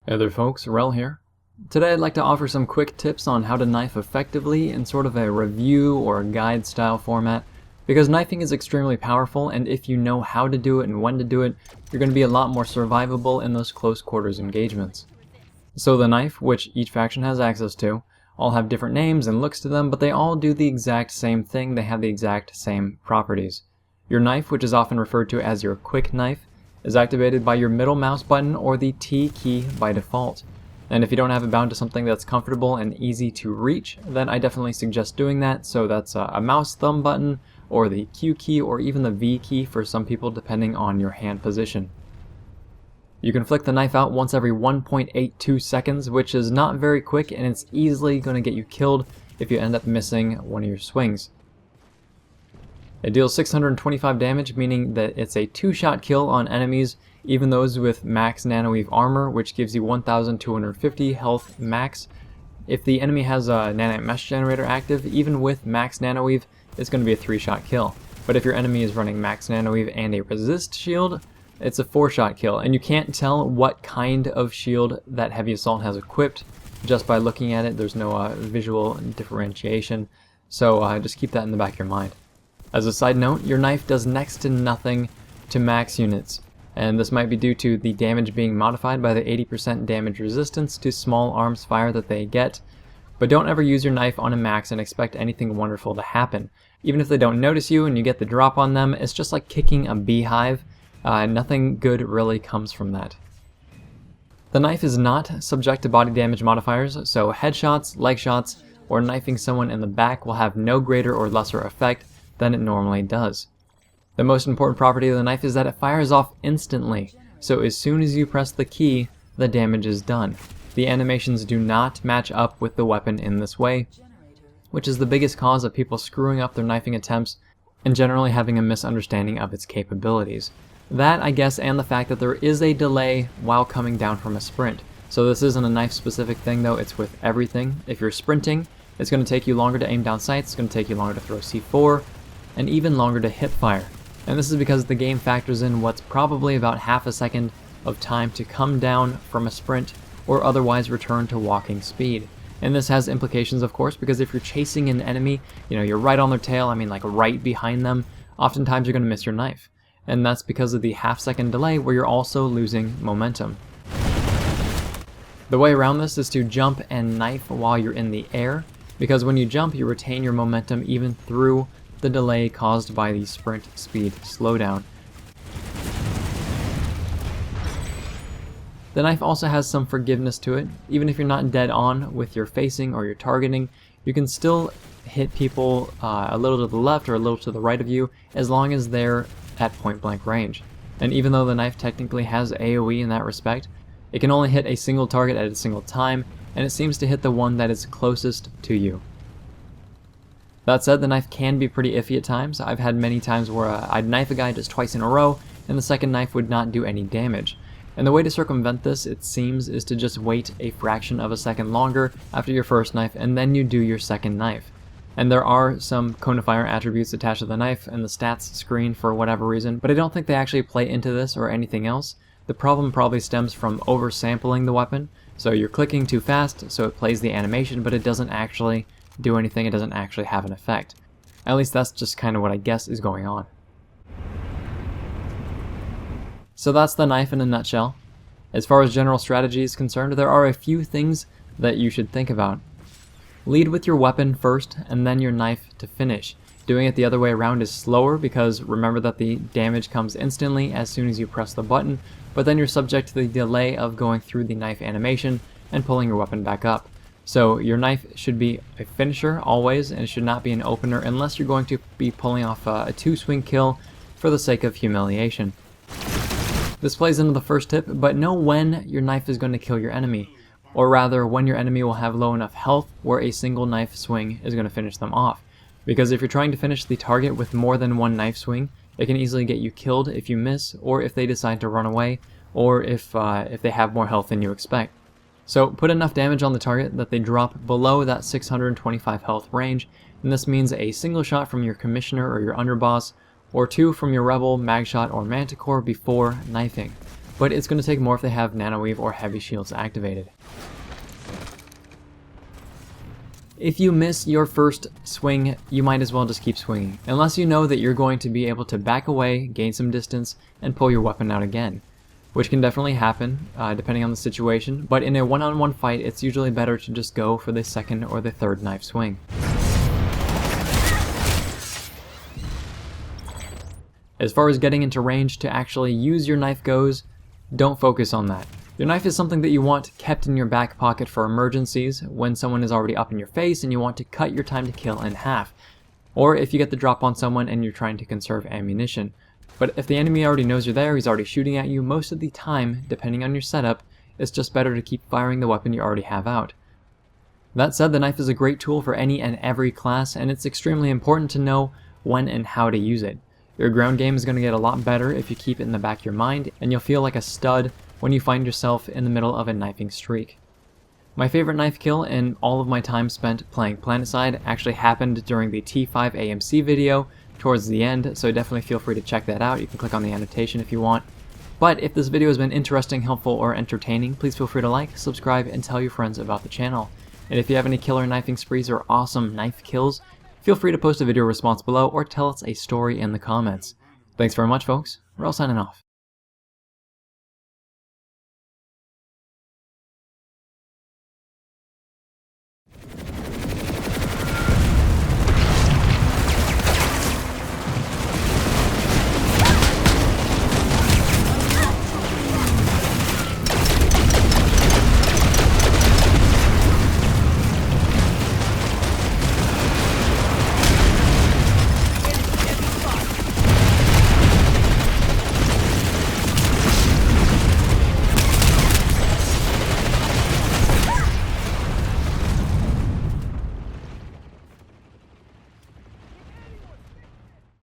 Hey there folks, Rel here. Today I'd like to offer some quick tips on how to knife effectively in sort of a review or guide style format, because knifing is extremely powerful, and if you know how to do it and when to do it, you're going to be a lot more survivable in those close quarters engagements. So the knife, which each faction has access to, all have different names and looks to them, but they all do the exact same thing. They have the exact same properties. Your knife, which is often referred to as your quick knife, is activated by your middle mouse button or the T key by default. And if you don't have it bound to something that's comfortable and easy to reach, then I definitely suggest doing that. So that's a mouse thumb button or the Q key or even the V key for some people, depending on your hand position. You can flick the knife out once every 1.82 seconds, which is not very quick, and it's easily going to get you killed if you end up missing one of your swings. It deals 625 damage, meaning that it's a 2-shot kill on enemies, even those with max nanoweave armor, which gives you 1250 health max. If the enemy has a nanite mesh generator active, even with max nanoweave, it's going to be a 3-shot kill. But if your enemy is running max nanoweave and a resist shield, it's a 4-shot kill, and you can't tell what kind of shield that heavy assault has equipped just by looking at it. There's no visual differentiation, so just keep that in the back of your mind. As a side note, your knife does next to nothing to max units, and this might be due to the damage being modified by the 80% damage resistance to small arms fire that they get. But don't ever use your knife on a max and expect anything wonderful to happen. Even if they don't notice you and you get the drop on them, it's just like kicking a beehive. Nothing good really comes from that. The knife is not subject to body damage modifiers, so headshots, leg shots, or knifing someone in the back will have no greater or lesser effect than it normally does. The most important property of the knife is that it fires off instantly, so as soon as you press the key, the damage is done. The animations do not match up with the weapon in this way, which is the biggest cause of people screwing up their knifing attempts and generally having a misunderstanding of its capabilities. That, I guess, and the fact that there is a delay while coming down from a sprint. So this isn't a knife-specific thing though, it's with everything. If you're sprinting, it's going to take you longer to aim down sights, it's going to take you longer to throw C4, and even longer to hip fire. And this is because the game factors in what's probably about half a second of time to come down from a sprint or otherwise return to walking speed. And this has implications, of course, because if you're chasing an enemy, you're right on their tail, like right behind them, oftentimes you're going to miss your knife. And that's because of the half-second delay where you're also losing momentum. The way around this is to jump and knife while you're in the air, because when you jump, you retain your momentum even through the delay caused by the sprint speed slowdown. The knife also has some forgiveness to it. Even if you're not dead on with your facing or your targeting, you can still hit people a little to the left or a little to the right of you, as long as they're at point blank range. And even though the knife technically has AoE in that respect, it can only hit a single target at a single time, and it seems to hit the one that is closest to you. That said, the knife can be pretty iffy at times. I've had many times where I'd knife a guy just twice in a row, and the second knife would not do any damage. And the way to circumvent this, it seems, is to just wait a fraction of a second longer after your first knife, and then you do your second knife. And there are some cone-of-fire attributes attached to the knife and the stats screen for whatever reason, but I don't think they actually play into this or anything else. The problem probably stems from oversampling the weapon, so you're clicking too fast, so it plays the animation, but it doesn't actually do anything, it doesn't actually have an effect. At least that's just kind of what I guess is going on. So that's the knife in a nutshell. As far as general strategy is concerned, there are a few things that you should think about. Lead with your weapon first, and then your knife to finish. Doing it the other way around is slower, because remember that the damage comes instantly as soon as you press the button, but then you're subject to the delay of going through the knife animation and pulling your weapon back up. So your knife should be a finisher always, and it should not be an opener unless you're going to be pulling off a 2-swing kill for the sake of humiliation. This plays into the first tip, but know when your knife is going to kill your enemy, or rather when your enemy will have low enough health where a single knife swing is going to finish them off. Because if you're trying to finish the target with more than one knife swing, it can easily get you killed if you miss, or if they decide to run away, or if they have more health than you expect. So put enough damage on the target that they drop below that 625 health range, and this means a single shot from your commissioner or your underboss, or 2 from your rebel, magshot, or manticore before knifing. but it's going to take more if they have nanoweave or heavy shields activated. If you miss your first swing, you might as well just keep swinging, unless you know that you're going to be able to back away, gain some distance, and pull your weapon out again, which can definitely happen depending on the situation, but in a one-on-one fight it's usually better to just go for the second or the third knife swing. As far as getting into range to actually use your knife goes, don't focus on that. Your knife is something that you want kept in your back pocket for emergencies, when someone is already up in your face and you want to cut your time to kill in half, or if you get the drop on someone and you're trying to conserve ammunition. But if the enemy already knows you're there, he's already shooting at you, most of the time, depending on your setup, it's just better to keep firing the weapon you already have out. That said, the knife is a great tool for any and every class, and it's extremely important to know when and how to use it. Your ground game is going to get a lot better if you keep it in the back of your mind, and you'll feel like a stud when you find yourself in the middle of a knifing streak. My favorite knife kill in all of my time spent playing PlanetSide actually happened during the T5 AMC video towards the end, so definitely feel free to check that out. You can click on the annotation if you want. But if this video has been interesting, helpful, or entertaining, please feel free to like, subscribe, and tell your friends about the channel. And if you have any killer knifing sprees or awesome knife kills, feel free to post a video response below or tell us a story in the comments. Thanks very much, folks. We're all signing off.